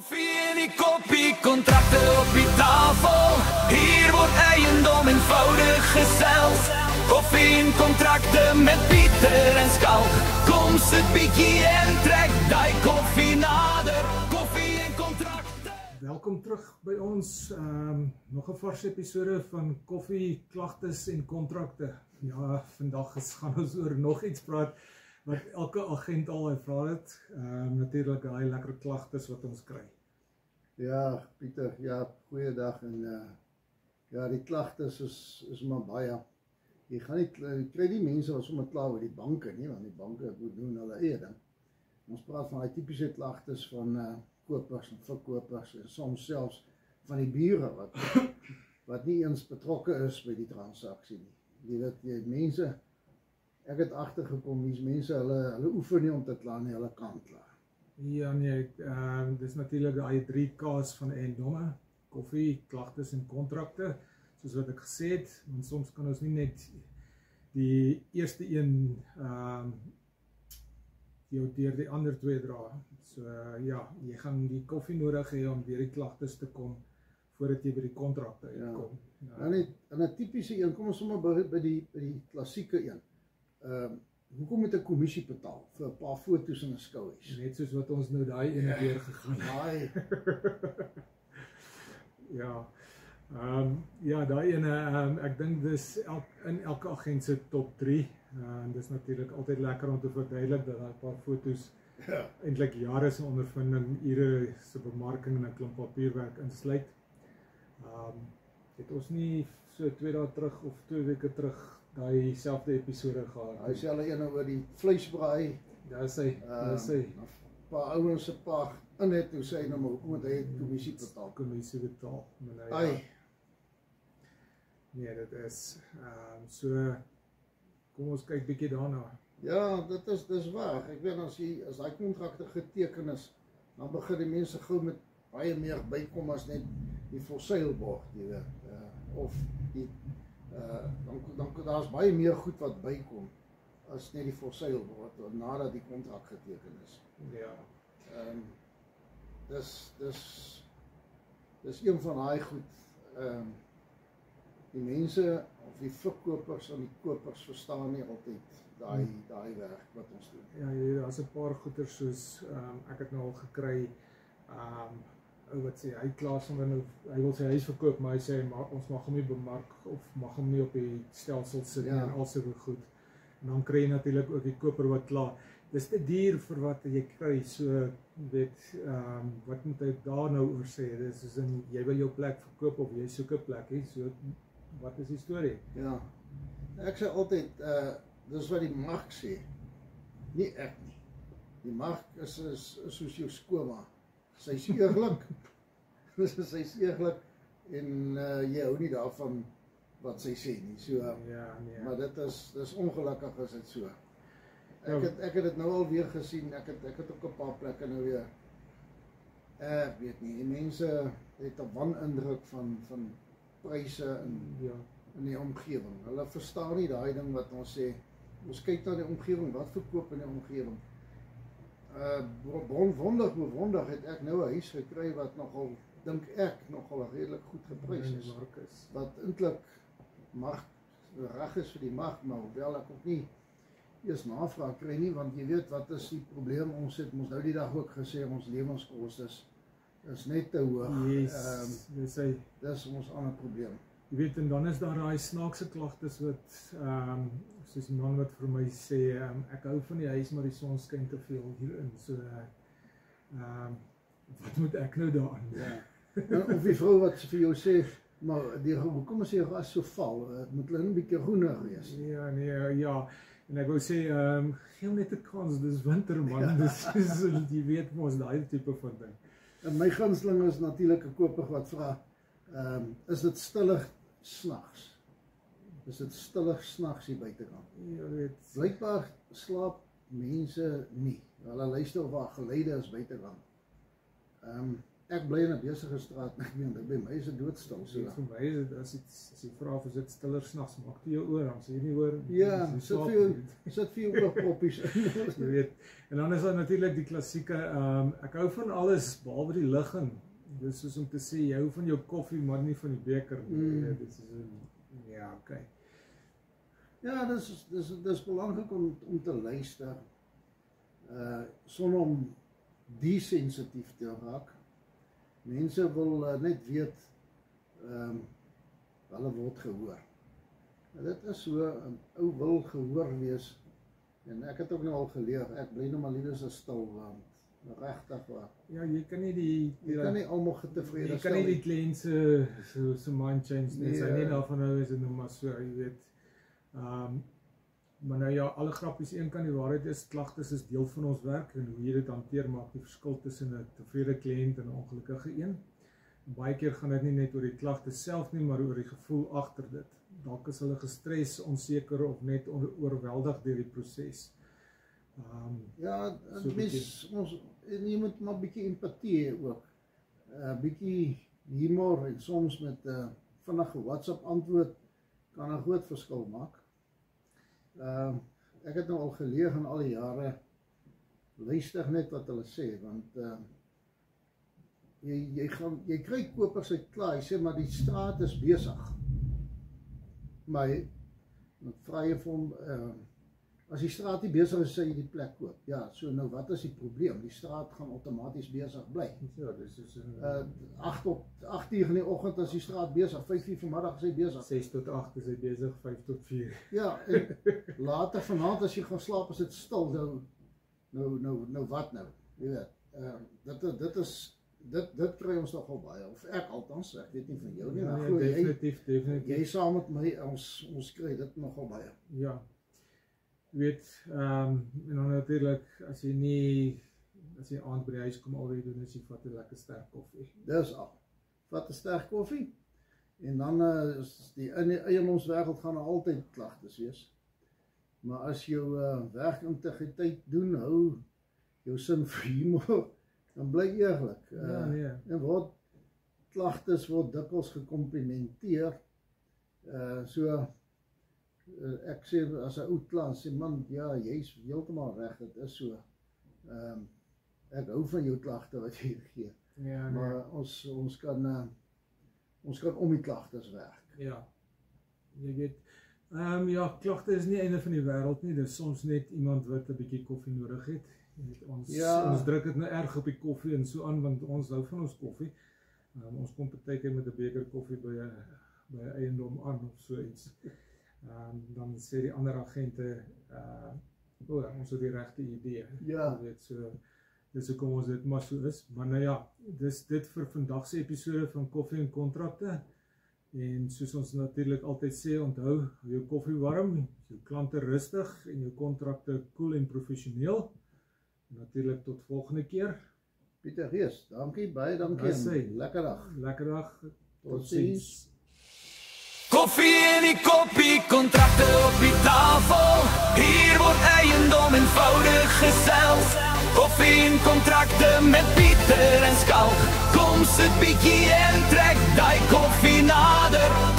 Koffie en die koppie, contracten op die tafel. Hier wordt eigendom eenvoudig gezeld. Koffie en contracten met Pieter en Schalk. Kom zit biekie en trek die koffie nader. Koffie en contracten. Welkom terug by ons. Nog 'n vars episode van Koffie, Klagtes en Kontrakte. Ja, vandag gaan ons oor nog iets praat wat elke agent al gevra het. Natuurlik daai lekker klagtes wat ons kry. Ja, Pieter, ja, goeiedag en ja, die klagtes is maar baie. Jy gaan nie kry die mense wat sommer kla oor die banke nie, want die banke moet doen hulle eie ding. Ons praat van die tipiese klagtes van kopers en verkopers en soms selfs van die bure wat nie eens betrokke is by die transaksie nie. Jy weet, mense, ek het agtergekom, die mense, hulle oefen nie om te kla nie, hulle kan kla. Ja nee, dis natuurlik die 3 K's van eiendomme, koffie, klagtes en kontrakte, soos wat ek gesê het, want soms kan ons nie net die eerste een jou deur die ander 2 dra. So ja, jy gaan die koffie nodig hê om deur die klagtes te kom voordat jy by die kontrakte uitkom. Ja. En 'n tipiese een, kom ons sommer by die klassieke een. Hoekom moet 'n kommissie betaal vir 'n paar foto's en 'n skouhuis? Net soos wat ons nou daai ene weer gegaan het. Ja. Ja, daai ene, ek dink dis in elke agent se top 3. En dis natuurlik altyd lekker om te verduidelik dat daai paar foto's eintlik jare se ondervinding, ure se bemarking en 'n klomp papierwerk insluit. Het ons nie so 2 dae terug of 2 weke terug daai selfde episode gehad. Hy sê hulle een oor die vleisbraai. Daar is hy, daar is hy. 'n paar ouens se pa in het, hoe sê hy nou maar, hoekom moet hy kommissie betaal? Kommissie betaal. Ai. Nee, dit is so, kom ons kyk bietjie daarna. Ja, dis waar. Ek weet as daai kontrakte geteken is, dan begin die mense gou met baie meer bykom as net die for sale bord, jy weet. Of die dan daar's baie meer goed wat bykom as net die for sale bord nadat die kontrak geteken is. Ja. Dis een van daai goed. Die mense of die verkopers en die kopers verstaan nie altyd daai werk wat ons doen. Ja, daar's 'n paar goeie soos ek het nou al gekry, ou wat sê hy kla sommer nou, hy wil sy huis verkoop, maar hy sê ons mag hom nie bemark of mag hom nie op die stelsel sit nie, en alsoos goed. En dan kry jy natuurlik ook die koper wat kla. Dis te duur vir wat jy kry, so weet, wat moet ek daar nou oor sê? Dis is jy wil jou plek verkoop of jy soek 'n plek, hè? So wat is die storie? Ja. Ek sê altyd, dis wat die mark sê. Nie ek nie. Die mark is soos jou skoonma. Sy's eerlik. Sy's eerlik en jy hou nie daarvan wat sy sê nie. So ja, nee. Maar dis ongelukkig as dit so. Ek het dit nou al weer gesien. Ek het ook 'n paar plekke nou weer. Ek weet nie, die mense het 'n wanindruk van pryse in die omgewing. Hulle verstaan nie daai ding wat ons sê. Ons kyk na die omgewing, wat verkoop in die omgewing. Wonderlik het ek nou 'n huis gekry wat nogal, dink ek, nogal redelik goed geprys is. Wat eintlik reg is vir die mark, maar hoewel ek ook nie eers navraag kry nie, want jy weet wat is die probleem, ons het ons nou die dag ook gesê, ons lewenskoste is net te hoog. Yes, dis ons ander probleem. Jy weet, en dan is daar daai snaakse klagtes wat, soos die man wat vir my sê, ek hou van die huis, maar die son skyn te veel hierin, so, wat moet ek nou daaraan? Ja. Of die vrou wat vir jou sê, maar hoekom as die gras so val, moet hulle 'n bietjie groener wees. Ja, nee, ja, en ek wou sê, gee hom net 'n kans, dis winter man, dis jy weet mos, daai tipe van ding. En my gunsteling is natuurlik 'n koper wat vra, is dit stillig snags? Is dit stillig snags hier buitekant? Ja, weet. Blykbaar slaap mense nie. Hulle luister of daar geluide is buitekant. ek bly in 'n besige straat, ek meen, by my is dit doodstil. So. Vir my is dit, as jy vra of is dit stiller s'nags, maak jy jou oor, dan sê jy nie hoor. Ja, sit vir jou oorpoppies in. Jy weet, en dan is daar natuurlik die klassieke, ek hou van alles, behalwe die ligging. Dis soos om te sê, jy hou van jou koffie, maar nie van die beker. Dit is ja, okay. Ja, dis belangrik om te luister, sonder om desensitief te raak. Mense wil net weet, hulle word gehoor. Dit is so, 'n ou wil gehoor wees, en ek het ook nou al geleer, ek bly nou maar liewer so stil, want regtig waar. Ja, jy kan nie jy kan nie almal getevrede jy kan nie die kliënt se mind change nie, sy nie daarvan hou is dit nou maar so, jy weet. Maar nou ja, alle grappies, een kan die waarheid is, klagtes is deel van ons werk, en hoe jy dit hanteer maak die verskil tussen 'n tevrede kliënt en 'n ongelukkige een. Baie keer gaan dit nie net oor die klagte self nie, maar oor die gevoel agter dit. Dalk is hulle gestres, onseker of net oorweldig deur die proses. Ja, jy moet maar 'n bietjie empatie hê ook. 'n Bietjie humor en soms met 'n vinnige WhatsApp antwoord kan 'n groot verskil maak. Ek het nou al geleer in al die jare, luister net wat hulle sê, want jy kry kopers uit klaar, jy sê maar die straat is besig. Maar dan vra jy vir hom, as die straat nie besig is, sê jy die plek koop. Ja, so nou wat is die probleem? Die straat gaan outomaties besig bly. Ja, dis is 8 uur in die oggend is die straat besig, 5 uur vanmiddag is hy besig. 6 tot 8 is hy besig, 5 tot 4. Ja, en later vanaand as jy gaan slaap, is dit stil, nou wat nou? Jy weet, dit kry ons nogal baie, of ek althans, ek weet nie van jou nie, maar definitief. Jy saam met my, ons kry dit nogal baie. Ja, jy weet, en dan natuurlik, as jy aand by die huis kom, al wat jy doen is jy vat 'n lekker sterk koffie. Dis al, vat 'n sterk koffie, en dan is in die eiendomswêreld gaan altyd klagtes wees. Maar as jou werkintegriteit doen, hou jou sin vir humor, dan bly eerlik. En klagtes word dikwels gekomplimenteer. Ek sê, as 'n ou klant sê, man, ja, jy's heeltemal reg, dit is so. Ek hou van jou klagte wat jy gee. Ja, maar ons kan om die klagtes werk. Ja, jy weet, ja, klagte is nie einde van die wêreld nie, dis soms net iemand wat 'n bietjie koffie nodig het. Ons druk dit nou erg op die koffie en so aan, want ons hou van ons koffie. Ons kom partykeer met 'n beker koffie by 'n eiendom aan of so iets. Dan sê die ander agente, ons het die regte idee. Ja. Jy weet, so, dis hoekom ons dit maar so is. Maar nou ja, dis dit vir vandag se episode van Koffie en Kontrakte. En soos ons natuurlik altyd sê, onthou, jou koffie warm, jou klante rustig en jou kontrakte koel en professioneel. Natuurlik tot volgende keer. Pieter Gees, dankie, baie dankie. Lekker dag. Lekker dag. Tot ziens. Koffie en die koppie, kontrakte op die tafel. Hier word eiendom eenvoudig gesels. Koffie en kontrakte met Pieter en Skalk. Kom sit bietjie en trek daai koffie nader.